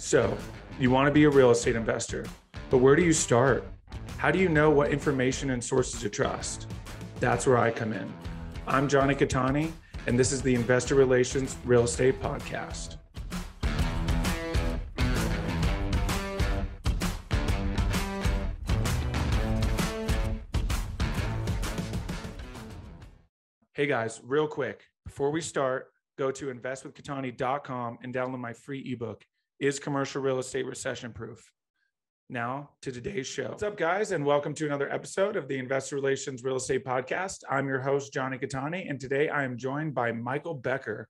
So, you want to be a real estate investor, but where do you start? How do you know what information and sources to trust? That's where I come in. I'm Jonny Cattani, and this is the Investor Relations Real Estate Podcast. Hey guys, real quick, before we start, go to investwithcattani.com and download my free ebook, Is Commercial Real Estate Recession Proof? Now to today's show. What's up, guys, and welcome to another episode of the Investor Relations Real Estate Podcast. I'm your host, Jonny Cattani, and today I am joined by Michael Becker.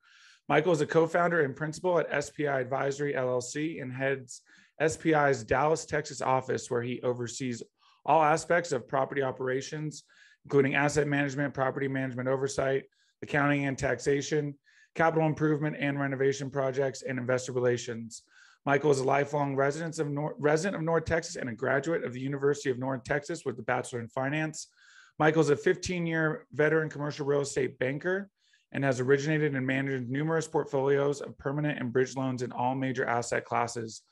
Michael is a co-founder and principal at SPI Advisory, LLC, and heads SPI's Dallas, Texas office, where he oversees all aspects of property operations, including asset management, property management oversight, accounting and taxation, capital improvement and renovation projects, and investor relations. Michael is a lifelong resident of North Texas and a graduate of the University of North Texas with a Bachelor in Finance. Michael is a 15-year veteran commercial real estate banker and has originated and managed numerous portfolios of permanent and bridge loans in all major asset classes.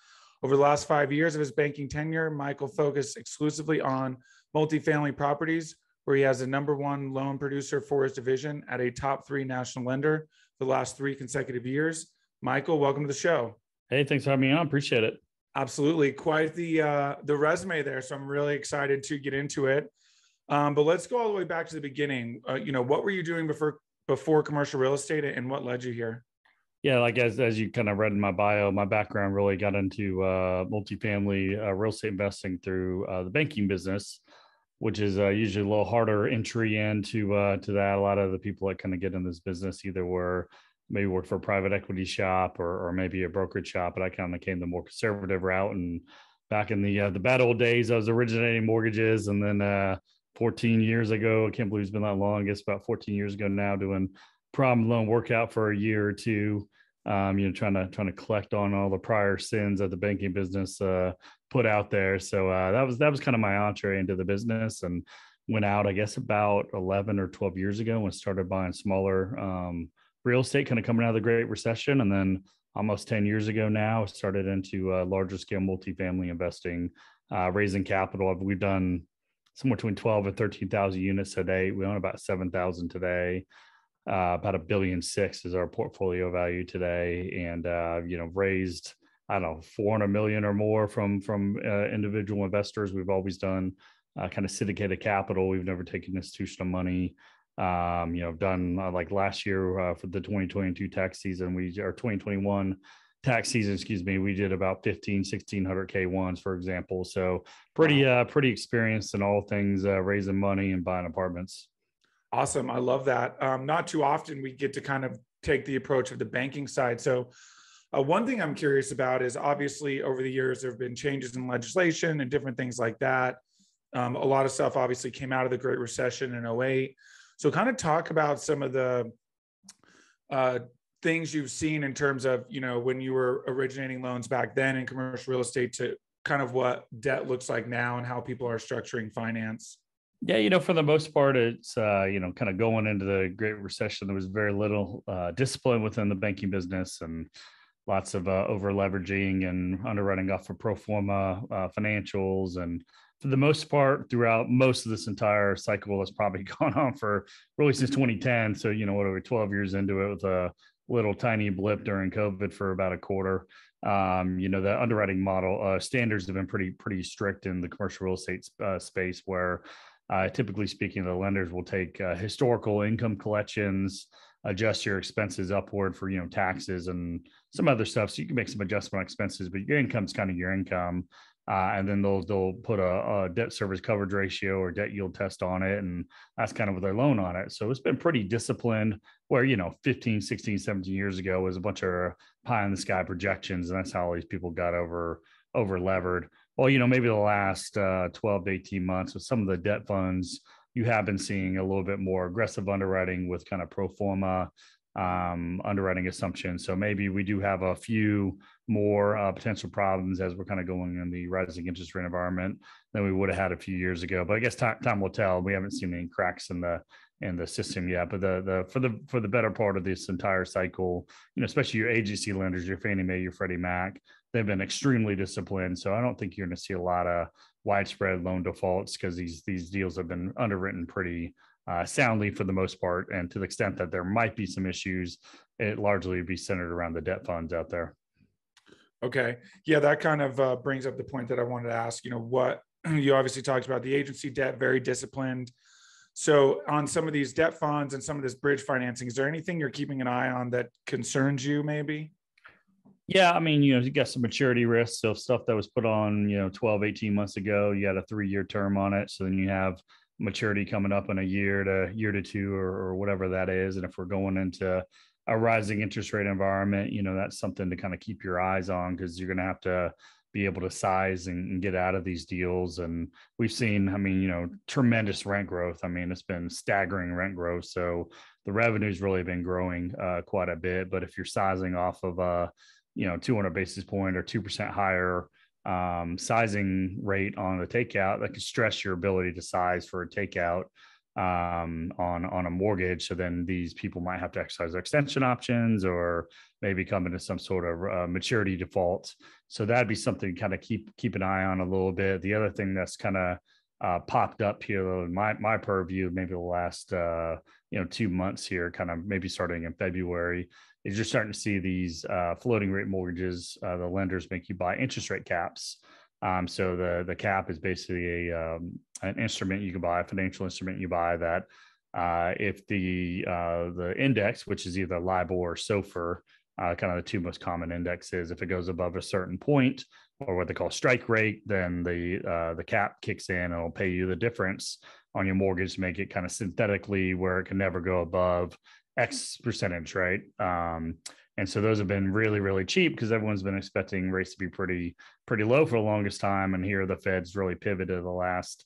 Over the last 5 years of his banking tenure, Michael focused exclusively on multifamily properties, where he has the #1 loan producer for his division at a top 3 national lender for the last 3 consecutive years. Michael, welcome to the show. Hey, thanks for having me on. Appreciate it. Absolutely. Quite the resume there. So I'm really excited to get into it. But let's go all the way back to the beginning. What were you doing before commercial real estate, and what led you here? Yeah, like as you kind of read in my bio, my background really got into multifamily real estate investing through the banking business, which is usually a little harder entry into to that. A lot of the people that kind of get in this business either maybe worked for a private equity shop or maybe a brokerage shop, but I kind of came the more conservative route. And back in the bad old days, I was originating mortgages, and then 14 years ago, I can't believe it's been that long. I guess about 14 years ago now, doing problem loan workout for a year or two. Trying to collect on all the prior sins that the banking business put out there. So that was kind of my entree into the business, and went out, I guess, about 11 or 12 years ago and started buying smaller real estate, kind of coming out of the Great Recession. And then almost 10 years ago now, started into larger scale multifamily investing, raising capital. We've done somewhere between 12 and 13,000 units today. We own about 7,000 today. About $1.6 billion is our portfolio value today, and raised, I don't know, 400 million or more from individual investors. We've always done kind of syndicated capital. We've never taken institutional money. Done like last year for the 2022 tax season, 2021 tax season, we did about 1,600 K1s, for example. So pretty experienced in all things raising money and buying apartments. Awesome. I love that. Not too often we get to kind of take the approach of the banking side. So one thing I'm curious about is, obviously over the years, there have been changes in legislation and different things like that. A lot of stuff obviously came out of the Great Recession in 2008. So kind of talk about some of the things you've seen in terms of, when you were originating loans back then in commercial real estate to kind of what debt looks like now and how people are structuring finance. Yeah, for the most part, it's, kind of going into the Great Recession, there was very little discipline within the banking business, and lots of over leveraging and underwriting off of pro forma financials. And for the most part, throughout most of this entire cycle that's probably gone on for really since 2010. So, what are we, 12 years into it, with a little tiny blip during COVID for about a quarter. The underwriting model standards have been pretty strict in the commercial real estate space, where typically speaking, the lenders will take historical income collections, adjust your expenses upward for, taxes and some other stuff. So you can make some adjustment on expenses, but your income's kind of your income. And then they'll put a debt service coverage ratio or debt yield test on it. And that's kind of with their loan on it. So it's been pretty disciplined, where, 15, 16, 17 years ago was a bunch of pie in the sky projections. And that's how all these people got over levered. Well, maybe the last 12 to 18 months with some of the debt funds, you have been seeing a little bit more aggressive underwriting with kind of pro forma underwriting assumptions. So maybe we do have a few more potential problems as we're kind of going in the rising interest rate environment than we would have had a few years ago. But I guess time will tell. We haven't seen any cracks in the in the system yet. But for the better part of this entire cycle, especially your agency lenders, your Fannie Mae, your Freddie Mac, they've been extremely disciplined. So I don't think you're going to see a lot of widespread loan defaults because these deals have been underwritten pretty soundly for the most part. And to the extent that there might be some issues, it largely would be centered around the debt funds out there. Okay. Yeah, that kind of brings up the point that I wanted to ask. What you obviously talked about the agency debt, very disciplined. So on some of these debt funds and some of this bridge financing, is there anything you're keeping an eye on that concerns you maybe? Yeah, I mean, you got some maturity risk. So stuff that was put on, 12, 18 months ago, you had a 3-year term on it. So then you have maturity coming up in a year to two or whatever that is. And if we're going into a rising interest rate environment, that's something to kind of keep your eyes on because you're going to have to be able to size and get out of these deals. And we've seen, tremendous rent growth. I mean, it's been staggering rent growth. So the revenue's really been growing quite a bit. But if you're sizing off of 200 basis point or 2% higher sizing rate on the takeout, that can stress your ability to size for a takeout on a mortgage. So then these people might have to exercise their extension options or maybe come into some sort of maturity default. So that'd be something to kind of keep an eye on a little bit. The other thing that's kind of popped up here in my purview, maybe the last 2 months here, kind of maybe starting in February, is you're starting to see these floating rate mortgages. The lenders make you buy interest rate caps. So the cap is basically an instrument you can buy, a financial instrument you buy that if the index, which is either Libor or Sofer, kind of the two most common indexes, if it goes above a certain point or what they call strike rate, then the cap kicks in and it'll pay you the difference on your mortgage to make it kind of synthetically where it can never go above X percentage, right? And so those have been really, really cheap because everyone's been expecting rates to be pretty low for the longest time. And here the Fed's really pivoted the last,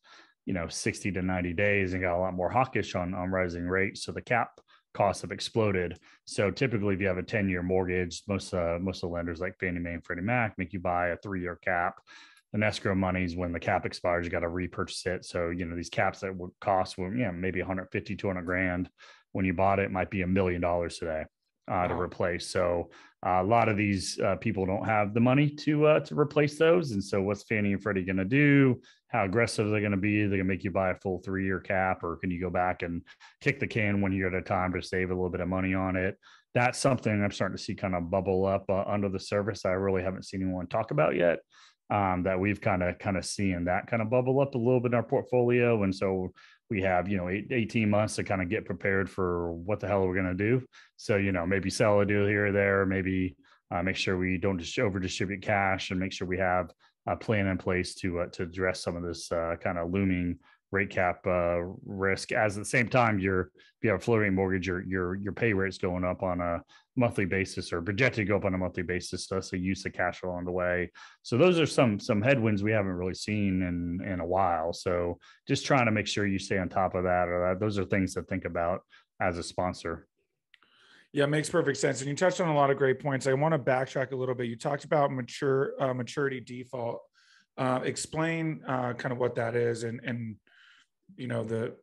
60 to 90 days and got a lot more hawkish on rising rates. So the cap costs have exploded. So typically if you have a 10-year mortgage, most of the lenders like Fannie Mae and Freddie Mac make you buy a 3-year cap. And escrow monies, when the cap expires, you got to repurchase it. So, these caps that would cost, maybe 150, 200 grand when you bought it might be $1 million today. To replace. So a lot of these people don't have the money to replace those. And so what's Fannie and Freddie going to do? How aggressive are they going to be? They're going to make you buy a full 3-year cap, or can you go back and kick the can 1 year at a time to save a little bit of money on it? That's something I'm starting to see kind of bubble up under the surface. I really haven't seen anyone talk about yet. That we've kind of seen that kind of bubble up a little bit in our portfolio. And so we have, 18 months to kind of get prepared for what the hell we're going to do. So, maybe sell a deal here or there, maybe make sure we don't just over distribute cash, and make sure we have a plan in place to address some of this kind of looming rate cap risk. As at the same time, if you have a floating mortgage, your pay rate's going up on a monthly basis or projected to go up on a monthly basis. So that's a use of cash flow on the way. So those are some headwinds we haven't really seen in a while. So just trying to make sure you stay on top of that, or those are things to think about as a sponsor. Yeah, it makes perfect sense. And you touched on a lot of great points. I want to backtrack a little bit. You talked about maturity default. Explain kind of what that is and the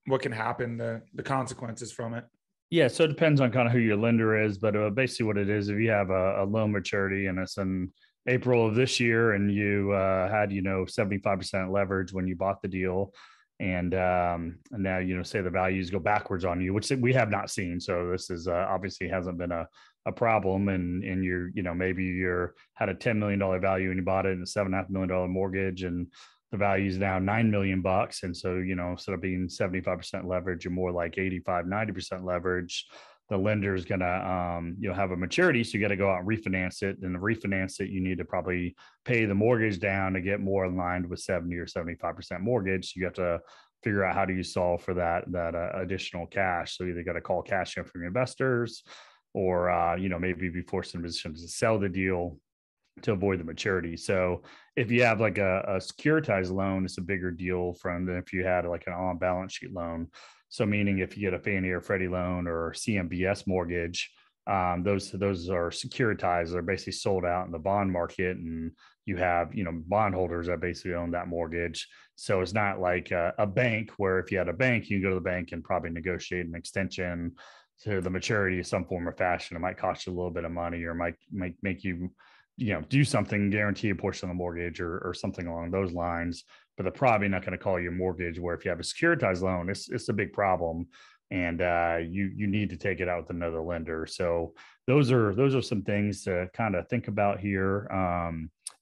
what can happen, the consequences from it. Yeah, so it depends on kind of who your lender is, but basically what it is, if you have a loan maturity and it's in April of this year and you had 75% leverage when you bought the deal, and now say the values go backwards on you, which we have not seen. So this is obviously hasn't been a problem, and you're maybe you're had a $10 million value and you bought it in a $7.5 million mortgage, and the value is now $9 million. And so, instead of being 75% leverage, you're more like 85, 90% leverage. The lender is going to, have a maturity. So you got to go out and refinance it. And to refinance it, you need to probably pay the mortgage down to get more aligned with 70 or 75% mortgage. So you have to figure out how do you solve for that additional cash. So either got to call cash in from your investors, or, maybe be forced in a position to sell the deal to avoid the maturity. So if you have like a securitized loan, it's a bigger deal than if you had like an on balance sheet loan. So meaning if you get a Fannie or Freddie loan or CMBS mortgage, Those are securitized. They're basically sold out in the bond market, and you have, bondholders that basically own that mortgage. So it's not like a bank, where if you had a bank, you can go to the bank and probably negotiate an extension to the maturity of some form or fashion. It might cost you a little bit of money, or might make you, do something, guarantee a portion of the mortgage, or something along those lines. But they're probably not going to call you a mortgage, where if you have a securitized loan, it's a big problem, and you need to take it out with another lender. So those are some things to kind of think about here.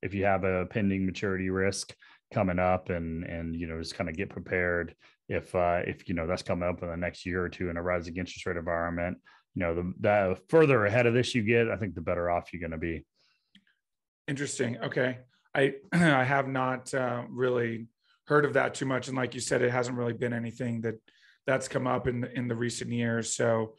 If you have a pending maturity risk coming up, and just kind of get prepared if that's coming up in the next year or two in a rising interest rate environment. The further ahead of this you get, I think the better off you're going to be. Interesting. Okay. I have not really heard of that too much. And like you said, it hasn't really been anything that's come up in the recent years. So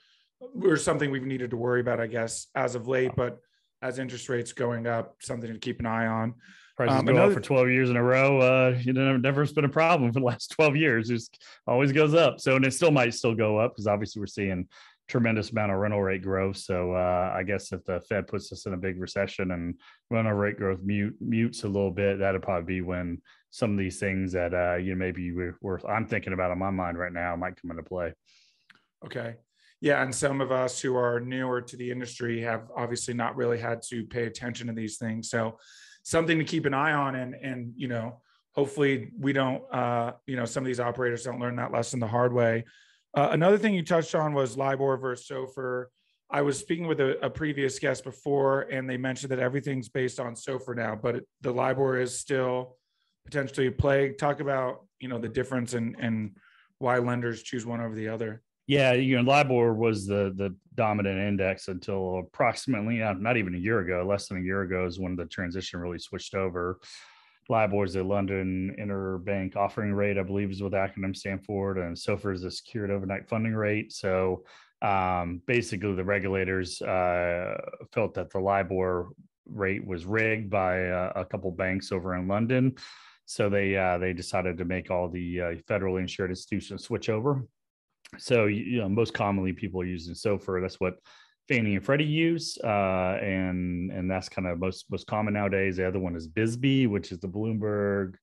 we're something we've needed to worry about, I guess, as of late, but as interest rates going up, something to keep an eye on. Prices go up for 12 years in a row. Never has been a problem for the last 12 years. It always goes up. So, and it might still go up, because obviously we're seeing tremendous amount of rental rate growth. So I guess if the Fed puts us in a big recession and rental rate growth mutes a little bit, that'd probably be when some of these things that maybe I'm thinking about in my mind right now might come into play. Okay. Yeah. And some of us who are newer to the industry have obviously not really had to pay attention to these things. So something to keep an eye on, and hopefully we don't, some of these operators don't learn that lesson the hard way. Another thing you touched on was Libor versus Sofer. I was speaking with a previous guest before, and they mentioned that everything's based on Sofer now, but the Libor is still potentially a play. Talk about, the difference and why lenders choose one over the other. Yeah, Libor was the dominant index until approximately, not even a year ago, less than a year ago is when the transition really switched over. Libor is a London Interbank offering rate, I believe is what the acronym stand for, and Sofer is a secured overnight funding rate. So basically the regulators felt that the Libor rate was rigged by a couple banks over in London. So they decided to make all the federally insured institutions switch over. So, most commonly people are using Sofer. That's what Fannie and Freddie use, and that's kind of most common nowadays. The other one is BSBY, which is the Bloomberg,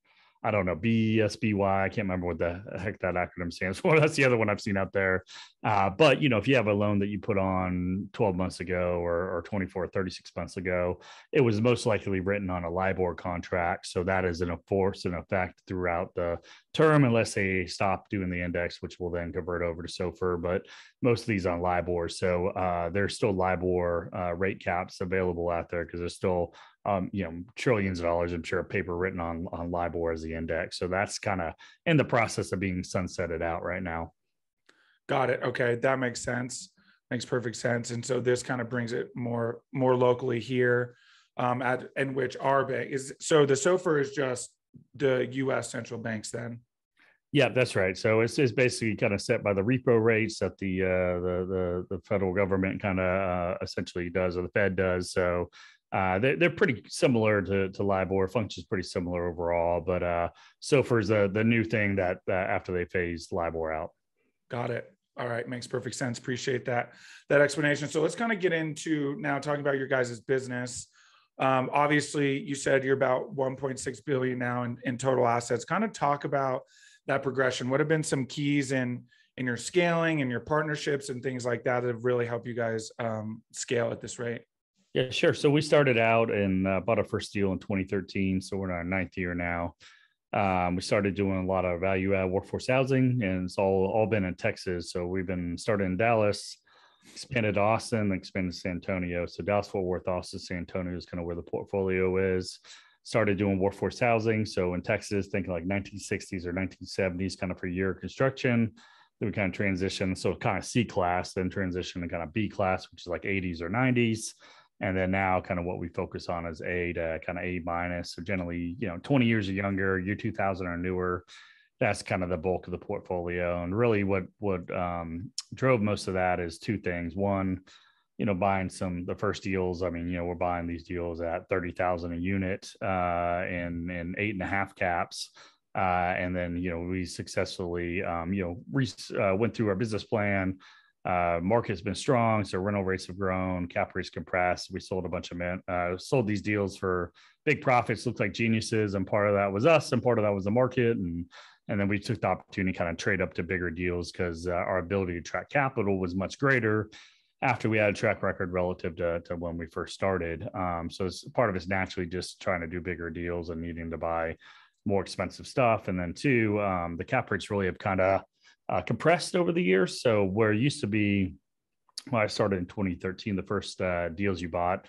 I don't know, BSBY. I can't remember what the heck that acronym stands for. That's the other one I've seen out there. But, if you have a loan that you put on 12 months ago or 24 or 36 months ago, it was most likely written on a Libor contract. So that is in force in effect throughout the term, unless they stop doing the index, which will then convert over to Sofer. But most of these on Libor. So there's still Libor rate caps available out there, because there's still trillions of dollars, I'm sure, of paper written on Libor as the index. So that's kind of in the process of being sunsetted out right now. Got it. Okay. That makes sense. Makes perfect sense. And so this kind of brings it more locally here, in which our bank is. So the Sofer is just the U.S. central banks then. Yeah, that's right. So it's basically kind of set by the repo rates that the federal government kind of essentially does, or the Fed does. So they're pretty similar to Libor. Functions pretty similar overall, but Sofer is the new thing that after they phased Libor out. Got it. All right, makes perfect sense. Appreciate that explanation. So let's kind of get into now talking about your guys' business. Obviously, you said you're about 1.6 billion now in total assets. Kind of talk about that progression. What have been some keys in your scaling and your partnerships and things like that have really helped you guys scale at this rate? Yeah, sure. So we started out and bought our first deal in 2013. So we're in our 9th year now. We started doing a lot of value add workforce housing, and it's all been in Texas. So we've been started in Dallas, expanded to Austin, expanded to San Antonio. So Dallas, Fort Worth, Austin, San Antonio is kind of where the portfolio is. Started doing workforce housing. So in Texas, thinking like 1960s or 1970s kind of for year construction. Then we kind of transitioned. So kind of C class, then transition to kind of B class, which is like 80s or 90s. And then now kind of what we focus on is A to kind of A minus. So generally, 20 years or younger, year 2000 or newer. That's kind of the bulk of the portfolio. And really what drove most of that is two things. One, buying the first deals. I mean, we're buying these deals at 30,000 a unit and 8.5 caps. And then, we successfully, went through our business plan, Market's been strong, so rental rates have grown, cap rates compressed. We sold a bunch of sold these deals for big profits, looked like geniuses, and part of that was us, and part of that was the market, and then we took the opportunity to kind of trade up to bigger deals because our ability to attract capital was much greater after we had a track record relative to when we first started. So part of it's naturally just trying to do bigger deals and needing to buy more expensive stuff, and then two, the cap rates really have kind of compressed over the years. So where it used to be, when I started in 2013, the first deals you bought,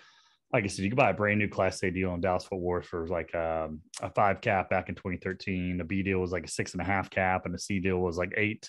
like I said, you could buy a brand new Class A deal in Dallas Fort Worth for like a 5 cap back in 2013. A B deal was like a 6.5 cap, and a C deal was like 8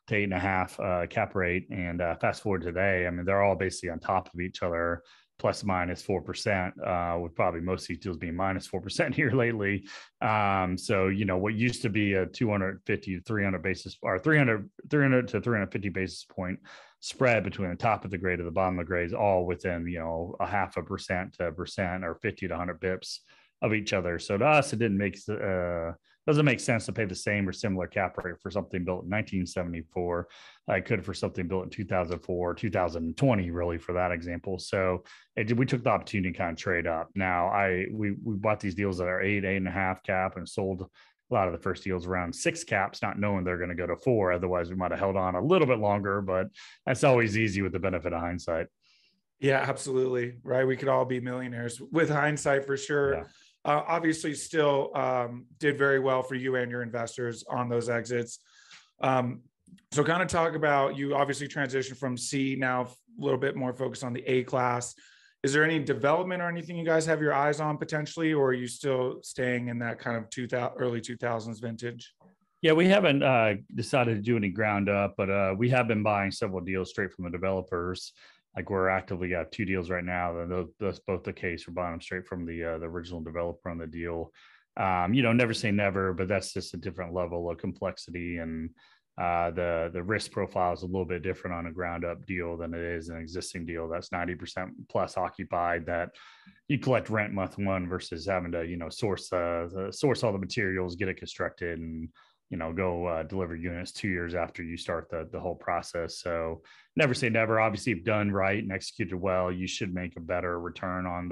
to 8.5 cap rate. And fast forward today, I mean, they're all basically on top of each other, plus minus 4%, with probably most of these deals being minus 4% here lately. So, what used to be a 250 to 300 basis, or 300 to 350 basis point spread between the top of the grade and the bottom of the grade is all within, a 0.5% to 1% or 50 to 100 bips of each other. So to us, it doesn't make sense to pay the same or similar cap rate for something built in 1974. I could for something built in 2004, 2020, really, for that example. So we took the opportunity to kind of trade up. Now, we bought these deals that are 8.5 cap, and sold a lot of the first deals around 6 caps, not knowing they're going to go to 4. Otherwise, we might have held on a little bit longer, but that's always easy with the benefit of hindsight. Yeah, absolutely. Right. We could all be millionaires with hindsight for sure. Yeah. Obviously still did very well for you and your investors on those exits. So kind of talk about, you obviously transitioned from C, now a little bit more focused on the A class. Is there any development or anything you guys have your eyes on potentially, or are you still staying in that kind of early 2000s vintage? Yeah, we haven't decided to do any ground up, but we have been buying several deals straight from the developers. Like we're actively got 2 deals right now. That's both the case. We're buying them straight from the original developer on the deal. Never say never, but that's just a different level of complexity, and the risk profile is a little bit different on a ground up deal than it is an existing deal that's 90% plus occupied, that you collect rent month 1 versus having to source all the materials, get it constructed, and go deliver units 2 years after you start the whole process. So never say never. Obviously, if done right and executed well, you should make a better return on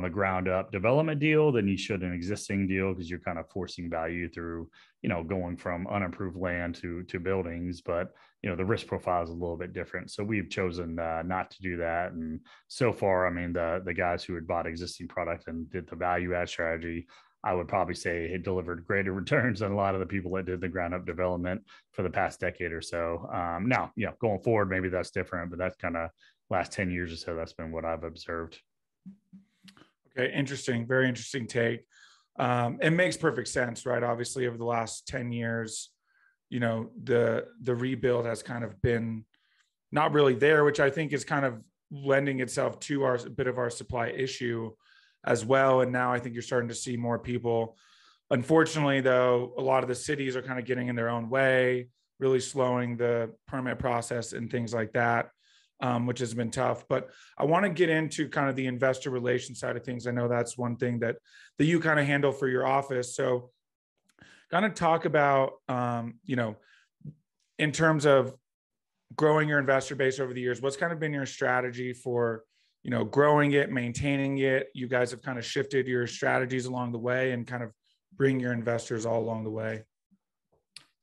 the ground up development deal than you should an existing deal, because you're kind of forcing value through going from unimproved land to buildings. But the risk profile is a little bit different, so we've chosen not to do that. And so far, I mean, the guys who had bought existing product and did the value add strategy, I would probably say it delivered greater returns than a lot of the people that did the ground up development for the past decade or so. Now, going forward, maybe that's different, but that's kind of last 10 years or so, that's been what I've observed. Okay. Interesting. Very interesting take. It makes perfect sense, right? Obviously, over the last 10 years, the rebuild has kind of been not really there, which I think is kind of lending itself to a bit of our supply issue as well. And now I think you're starting to see more people. Unfortunately, though, a lot of the cities are kind of getting in their own way, really slowing the permit process and things like that, which has been tough. But I want to get into kind of the investor relations side of things. I know that's one thing that you kind of handle for your office. So kind of talk about, in terms of growing your investor base over the years, what's kind of been your strategy for growing it, maintaining it? You guys have kind of shifted your strategies along the way and kind of bring your investors all along the way.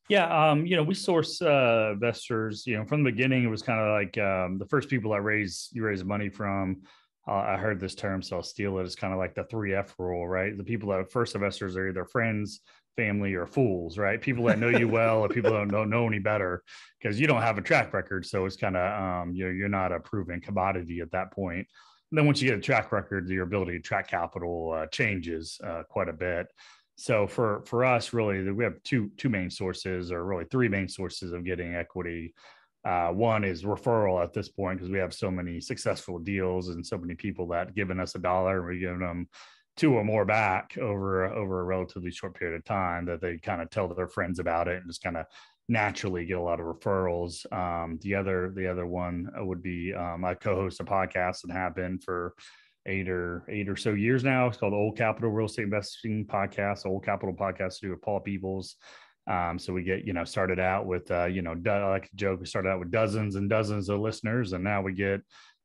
Yeah. We source investors, from the beginning. It was kind of like the first people that you raise money from. I heard this term, so I'll steal it. It's kind of like the 3F rule, right? The people that are first investors are either friends, family, or fools, right? People that know you well, or people that don't know any better, because you don't have a track record. So it's kind of, you're not a proven commodity at that point. And then once you get a track record, your ability to track capital changes quite a bit. So for us, really, we have two main sources, or really 3 main sources of getting equity. One is referral at this point, because we have so many successful deals and so many people that given us $1 and we're giving them 2 or more back over a relatively short period of time, that they kind of tell their friends about it and just kind of naturally get a lot of referrals. The other one would be I co-host a podcast that have been for 8 or so years now. It's called Old Capital Real Estate Investing Podcast, Old Capital Podcast, to do with Paul Peebles. So we get, started out with, I like to joke, we started out with dozens and dozens of listeners, and now we get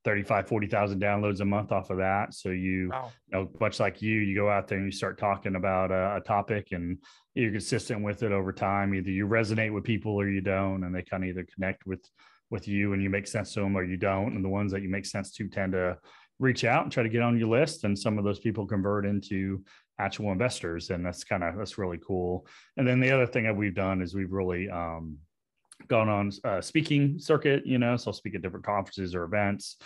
35, 40,000 downloads a month off of that. So Wow. much like you go out there and you start talking about a topic, and you're consistent with it over time. Either you resonate with people or you don't, and they kind of either connect with you and you make sense to them, or you don't. And the ones that you make sense to tend to reach out and try to get on your list. And some of those people convert into actual investors. And that's really cool. And then the other thing that we've done is we've really gone on speaking circuit, so I'll speak at different conferences or events.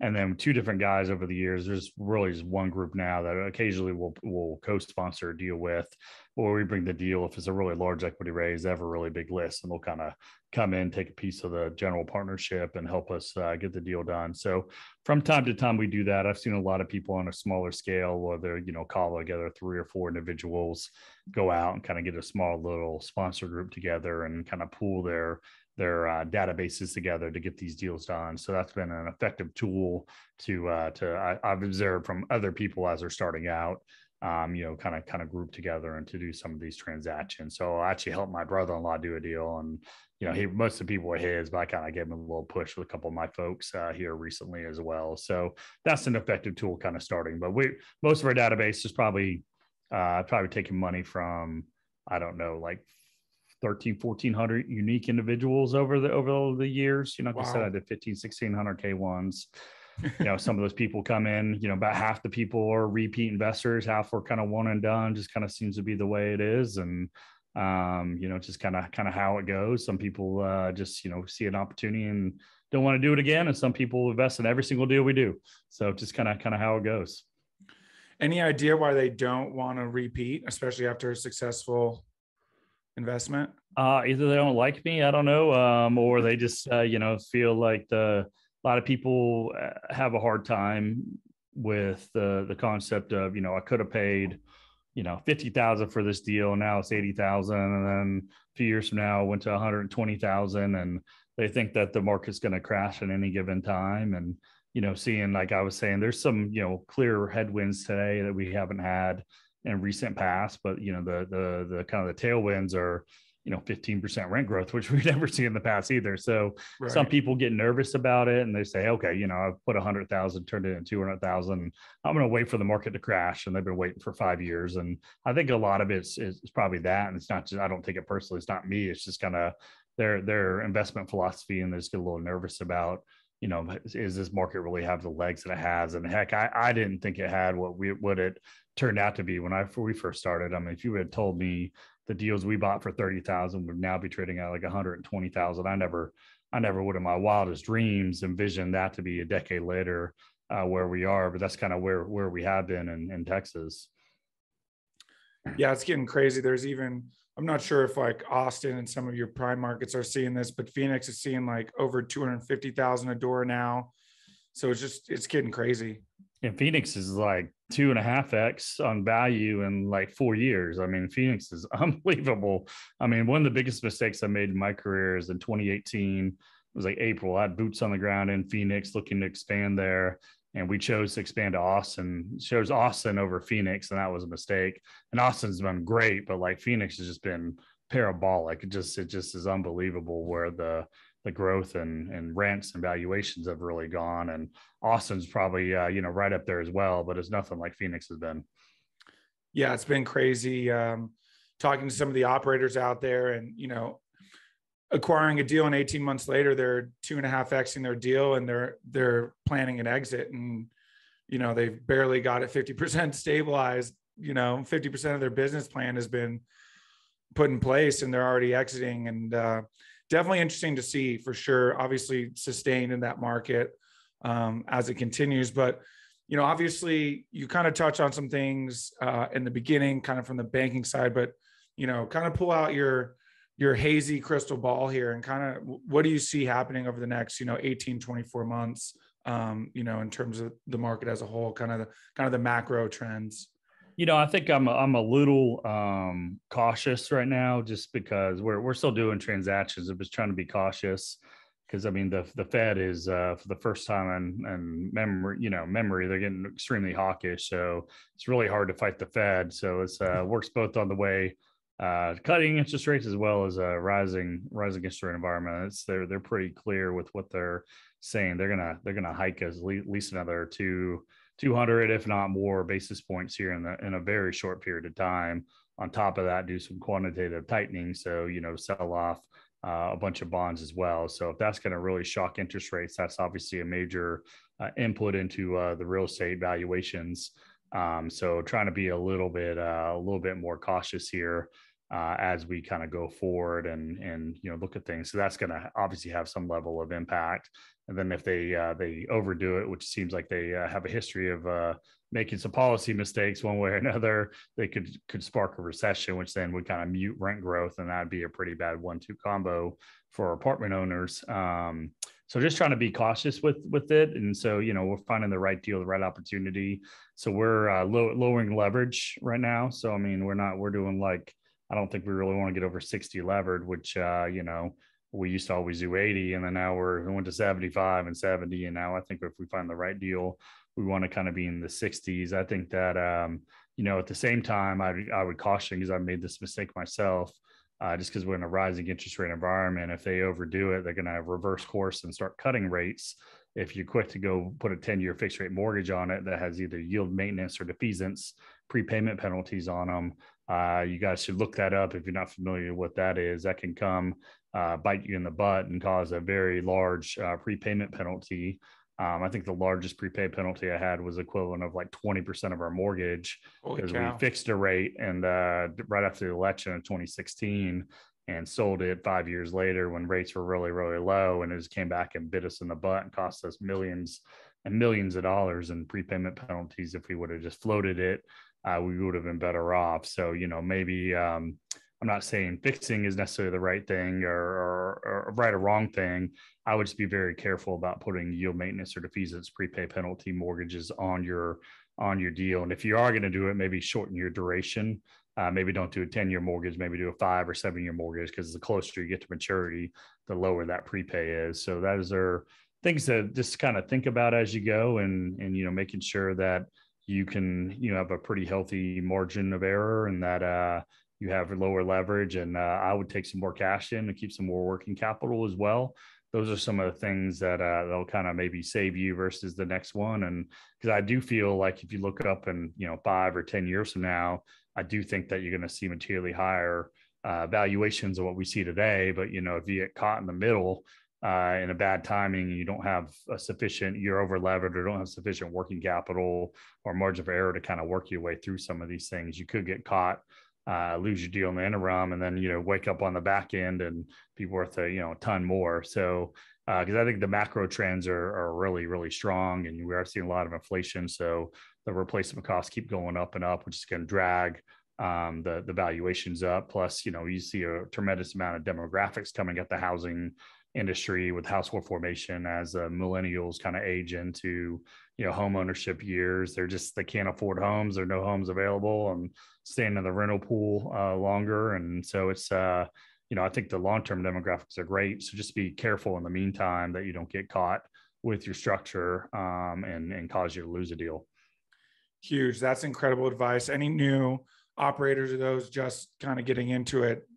And then two different guys over the years. There's really just one group now that occasionally we'll co-sponsor a deal with, or we bring the deal if it's a really large equity raise, they have a really big list, and they'll kind of come in, take a piece of the general partnership, and help us get the deal done. So from time to time we do that. I've seen a lot of people on a smaller scale where they're call together 3 or 4 individuals, go out and kind of get a small little sponsor group together and kind of pool their databases together to get these deals done. So that's been an effective tool I've observed from other people as they're starting out, kind of group together and to do some of these transactions. So I actually helped my brother-in-law do a deal, and most of the people were his, but I kind of gave him a little push with a couple of my folks here recently as well. So that's an effective tool kind of starting. But most of our database is probably taking money from, I don't know, like 1,400 unique individuals over the years. Like I said, I did 1,500, 1,600 K1s. Some of those people come in, about half the people are repeat investors, half are kind of one and done, just kind of seems to be the way it is. And, just kind of how it goes. Some people just, see an opportunity and don't want to do it again. And some people invest in every single deal we do. So just kind of how it goes. Any idea why they don't want to repeat, especially after a successful investment? Either they don't like me, I don't know, or they just feel like a lot of people have a hard time with the concept of I could have paid 50,000 for this deal, and now it's 80,000, and then a few years from now it went to 120,000, and they think that the market's going to crash at any given time. And seeing, like I was saying, there's some clear headwinds today that we haven't had in recent past, but the kind of the tailwinds are 15% rent growth, which we've never seen in the past either. So right. Some people get nervous about it and they say, okay, I've put 100,000, turned it into 200,000. I'm going to wait for the market to crash. And they've been waiting for 5 years. And I think a lot of it is probably that. And it's not just, I don't take it personally. It's not me. It's just kind of their investment philosophy. And they just get a little nervous about, is this market really have the legs that it has? And heck, I didn't think it had what it turned out to be when we first started. I mean, if you had told me the deals we bought for 30,000 would now be trading at like 120,000, I never would in my wildest dreams envision that to be a decade later where we are. But that's kind of where we have been in Texas. Yeah, it's getting crazy. There's even, I'm not sure if like Austin and some of your prime markets are seeing this, but Phoenix is seeing like over 250,000 a door now. So it's getting crazy. And Phoenix is like 2.5x on value in like 4 years. I mean, Phoenix is unbelievable. I mean, one of the biggest mistakes I made in my career is in 2018. It was like April. I had boots on the ground in Phoenix looking to expand there. And we chose to expand to Austin, chose Austin over Phoenix. And that was a mistake. And Austin's been great, but like Phoenix has just been parabolic. It just is unbelievable where the growth and rents and valuations have really gone. And Austin's probably, right up there as well, but it's nothing like Phoenix has been. Yeah, it's been crazy. Talking to some of the operators out there and, acquiring a deal and 18 months later, they're 2.5xing their deal and they're planning an exit. And, they've barely got it 50% stabilized, 50% of their business plan has been put in place and they're already exiting. And, definitely interesting to see for sure, obviously sustained in that market as it continues. But, obviously you kind of touch on some things in the beginning, kind of from the banking side, but, kind of pull out your hazy crystal ball here and kind of what do you see happening over the next, 18, 24 months, in terms of the market as a whole, kind of the macro trends. I think I'm a little cautious right now, just because we're still doing transactions. I'm just trying to be cautious because I mean the Fed is for the first time in memory they're getting extremely hawkish. So it's really hard to fight the Fed. So it's works both on the way cutting interest rates as well as a rising interest rate environment. They're pretty clear with what they're saying. They're gonna hike at least another 200, if not more, basis points here in a very short period of time. On top of that, do some quantitative tightening. So, sell off a bunch of bonds as well. So if that's going to really shock interest rates, that's obviously a major input into the real estate valuations. So trying to be a little bit more cautious here as we kind of go forward and look at things. So that's going to obviously have some level of impact. And then if they overdo it, which seems like they have a history of making some policy mistakes one way or another, they could spark a recession, which then would kind of mute rent growth, and that'd be a pretty bad 1-2 combo for apartment owners. So just trying to be cautious with it, and so we're finding the right deal, the right opportunity. So we're lowering leverage right now. So I mean, we're doing like, I don't think we really want to get over 60 levered, which we used to always do 80, and then now we went to 75 and 70, and now I think if we find the right deal, we want to kind of be in the 60s. I think that at the same time, I would caution, because I made this mistake myself, just because we're in a rising interest rate environment. If they overdo it, they're going to have reverse course and start cutting rates. If you're quick to go put a 10-year fixed rate mortgage on it that has either yield maintenance or defeasance prepayment penalties on them, you guys should look that up if you're not familiar with what that is. That can come bite you in the butt and cause a very large prepayment penalty. I think the largest prepaid penalty I had was equivalent of like 20% of our mortgage, because we fixed a rate and right after the election of 2016 and sold it 5 years later when rates were really, really low, and it just came back and bit us in the butt and cost us millions and millions of dollars in prepayment penalties. If we would have just floated it, we would have been better off. So, maybe I'm not saying fixing is necessarily the right thing or right or wrong thing. I would just be very careful about putting yield maintenance or defeasance prepay penalty mortgages on your deal. And if you are going to do it, maybe shorten your duration. Maybe don't do a 10-year mortgage, maybe do a 5 or 7-year mortgage, because the closer you get to maturity, the lower that prepay is. So those are things to just kind of think about as you go, and making sure that you can have a pretty healthy margin of error, and that you have lower leverage. And I would take some more cash in and keep some more working capital as well. Those are some of the things that they'll kind of maybe save you versus the next one. And because I do feel like if you look up in 5 or 10 years from now, I do think that you're going to see materially higher valuations of what we see today. But if you get caught in the middle in a bad timing, and you don't have you're over levered or don't have sufficient working capital or margin of error to kind of work your way through some of these things, you could get caught, lose your deal in the interim, and then wake up on the back end and be worth a ton more. So because I think the macro trends are really, really strong, and we are seeing a lot of inflation, so the replacement costs keep going up and up, which is going to drag the valuations up. Plus you see a tremendous amount of demographics coming at the housing industry with household formation as millennials kind of age into home ownership years. They can't afford homes. There are no homes available and staying in the rental pool longer. And so it's I think the long-term demographics are great. So just be careful in the meantime that you don't get caught with your structure and cause you to lose a deal. Huge. That's incredible advice. Any new operators of those just kind of getting into it,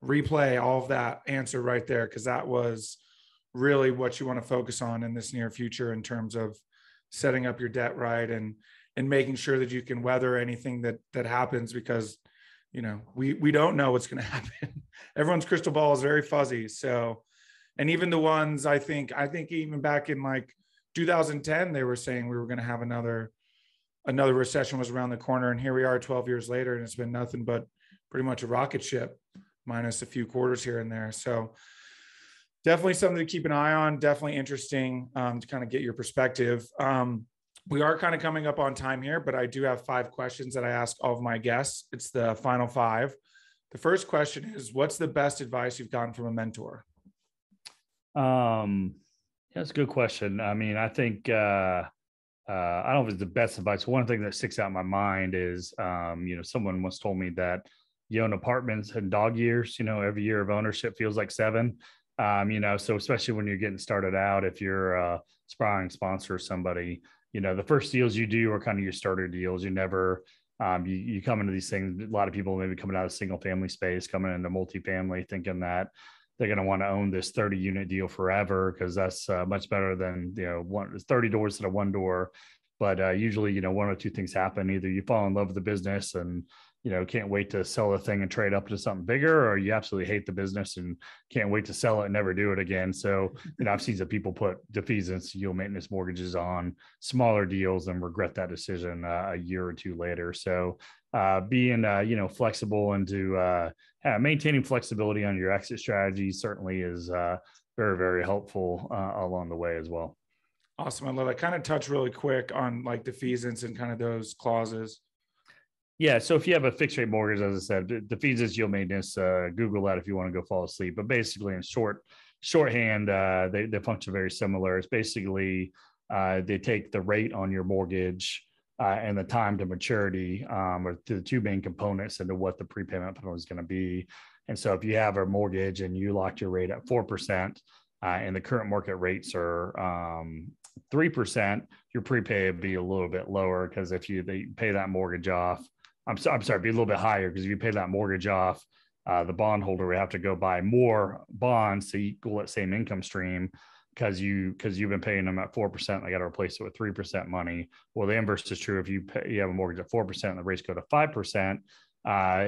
replay all of that answer right there, because that was really what you want to focus on in this near future in terms of setting up your debt right and making sure that you can weather anything that happens, because we don't know what's going to happen. Everyone's crystal ball is very fuzzy. So, and even the ones I think even back in like 2010 they were saying we were going to have another recession was around the corner, and here we are 12 years later, and it's been nothing but pretty much a rocket ship, minus a few quarters here and there. So definitely something to keep an eye on. Definitely interesting to kind of get your perspective. We are kind of coming up on time here, but I do have 5 questions that I ask all of my guests. It's the final 5. The first question is, what's the best advice you've gotten from a mentor? That's a good question. I mean, I think, I don't know if it's the best advice. One thing that sticks out in my mind is, someone once told me that you own apartments in dog years. Every year of ownership feels like 7. So especially when you're getting started out, if you're aspiring sponsor or somebody, the first deals you do are kind of your starter deals. You never You come into these things, a lot of people maybe coming out of single family space, coming into multifamily, thinking that they're going to want to own this 30 unit deal forever because that's much better than 30 doors to one door. But usually, one or two things happen. Either you fall in love with the business and can't wait to sell the thing and trade up to something bigger, or you absolutely hate the business and can't wait to sell it and never do it again. So, I've seen some people put defeasance, yield maintenance mortgages on smaller deals and regret that decision a year or two later. So, being flexible and to maintaining flexibility on your exit strategy certainly is very, very helpful along the way as well. Awesome. I love it. Kind of touch really quick on like defeasance and kind of those clauses. Yeah. So if you have a fixed rate mortgage, as I said, defeasance, yield maintenance, Google that if you want to go fall asleep. But basically in shorthand, they function very similar. It's basically they take the rate on your mortgage and the time to maturity or the two main components into what the prepayment penalty is going to be. And so if you have a mortgage and you locked your rate at 4%, and the current market rates are 3%, your prepay would be a little bit lower because if they pay that mortgage off, I'm sorry, be a little bit higher because if you pay that mortgage off, the bondholder would have to go buy more bonds to equal that same income stream because you've been paying them at 4%. They got to replace it with 3% money. Well, the inverse is true. If you have a mortgage at 4% and the rates go to 5%,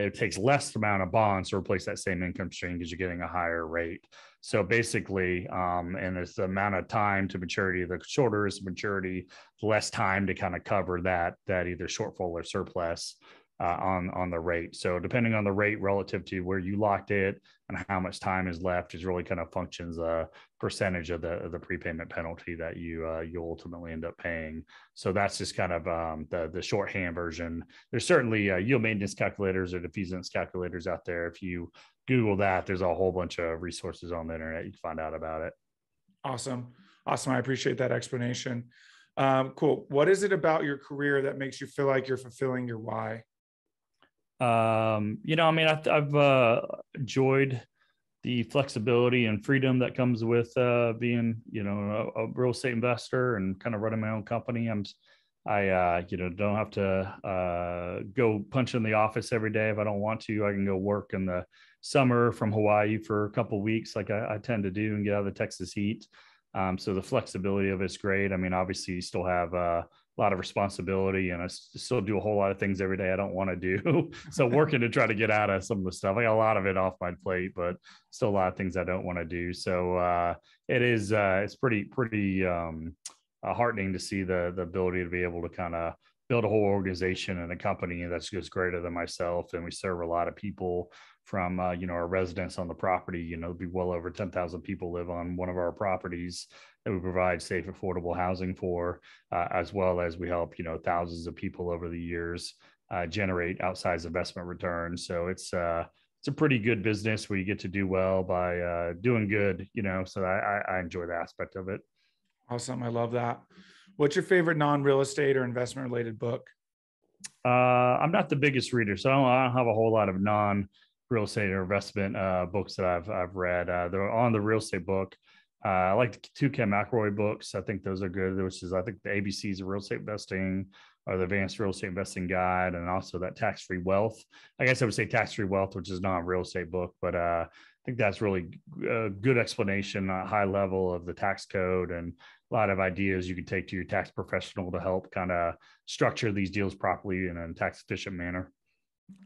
it takes less amount of bonds to replace that same income stream because you're getting a higher rate. So basically, and it's the amount of time to maturity, the shorter is the maturity, less time to kind of cover that either shortfall or surplus on the rate. So depending on the rate relative to where you locked it and how much time is left is really kind of functions a percentage of the prepayment penalty that you ultimately end up paying. So that's just kind of the shorthand version. There's certainly yield maintenance calculators or defeasance calculators out there. If you Google that, there's a whole bunch of resources on the internet. You can find out about it. Awesome. I appreciate that explanation. Cool. What is it about your career that makes you feel like you're fulfilling your why? I've enjoyed the flexibility and freedom that comes with being, a real estate investor and kind of running my own company. I don't have to go punch in the office every day if I don't want to. I can go work in the summer from Hawaii for a couple of weeks, like I tend to do, and get out of the Texas heat. So the flexibility of it's great. I mean, obviously, you still have a lot of responsibility, and I still do a whole lot of things every day I don't want to do. So working to try to get out of some of the stuff, I got a lot of it off my plate, but still a lot of things I don't want to do. So it's pretty heartening to see the ability to be able to kind of build a whole organization and a company that's just greater than myself. And we serve a lot of people from, our residents on the property. It'd be well over 10,000 people live on one of our properties that we provide safe, affordable housing for, as well as we help, thousands of people over the years generate outsized investment returns. So it's a pretty good business where you get to do well by doing good, so I enjoy the aspect of it. Awesome. I love that. What's your favorite non-real estate or investment related book? I'm not the biggest reader, so I don't have a whole lot of non-real estate or investment books that I've read. They're on the real estate book. I like the two Ken McElroy books. I think those are good, which is, I think, the ABCs of real estate investing or the Advanced Real Estate Investing Guide, and also that Tax-Free Wealth. I guess I would say Tax-Free Wealth, which is not a real estate book, but I think that's really a good explanation, high level of the tax code, and a lot of ideas you can take to your tax professional to help kind of structure these deals properly in a tax efficient manner.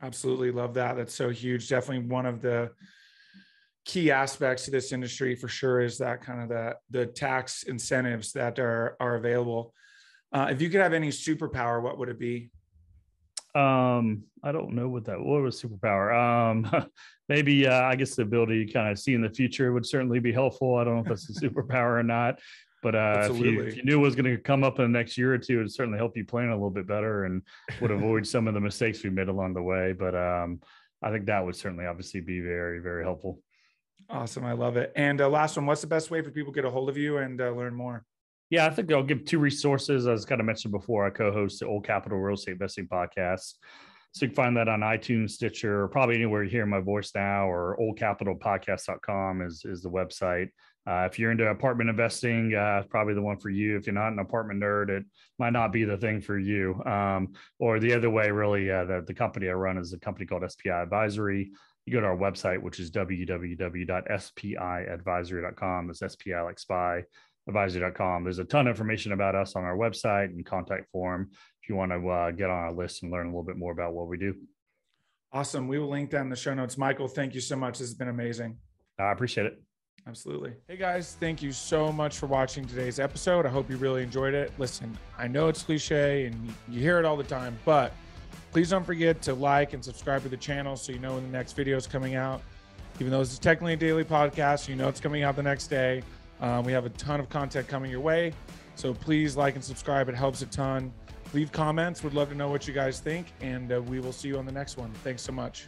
Absolutely love that. That's so huge. Definitely one of the key aspects to this industry for sure is that kind of the tax incentives that are available. If you could have any superpower, what would it be? I don't know what was superpower. Maybe I guess the ability to kind of see in the future would certainly be helpful. I don't know if that's a superpower or not, but if you knew what was going to come up in the next year or two, it would certainly help you plan a little bit better and would avoid some of the mistakes we made along the way. But I think that would certainly obviously be very, very helpful. Awesome. I love it. And last one, what's the best way for people to get a hold of you and learn more? Yeah, I think I'll give two resources. As kind of mentioned before, I co-host the Old Capital Real Estate Investing podcast. So you can find that on iTunes, Stitcher, or probably anywhere you hear my voice now, or oldcapitalpodcast.com is the website. If you're into apartment investing, it's probably the one for you. If you're not an apartment nerd, it might not be the thing for you. Or the other way, really, the company I run is a company called SPI Advisory. You go to our website, which is www.spiadvisory.com. It's SPI like spy, advisory.com. There's a ton of information about us on our website and contact form if you want to get on our list and learn a little bit more about what we do. Awesome. We will link that in the show notes. Michael, thank you so much. This has been amazing. I appreciate it. Absolutely. Hey guys, thank you so much for watching today's episode. I hope you really enjoyed it. Listen, I know it's cliche and you hear it all the time, but please don't forget to like and subscribe to the channel so you know when the next video is coming out. Even though this is technically a daily podcast, you know it's coming out the next day. We have a ton of content coming your way. So please like and subscribe. It helps a ton. Leave comments. We'd love to know what you guys think. And we will see you on the next one. Thanks so much.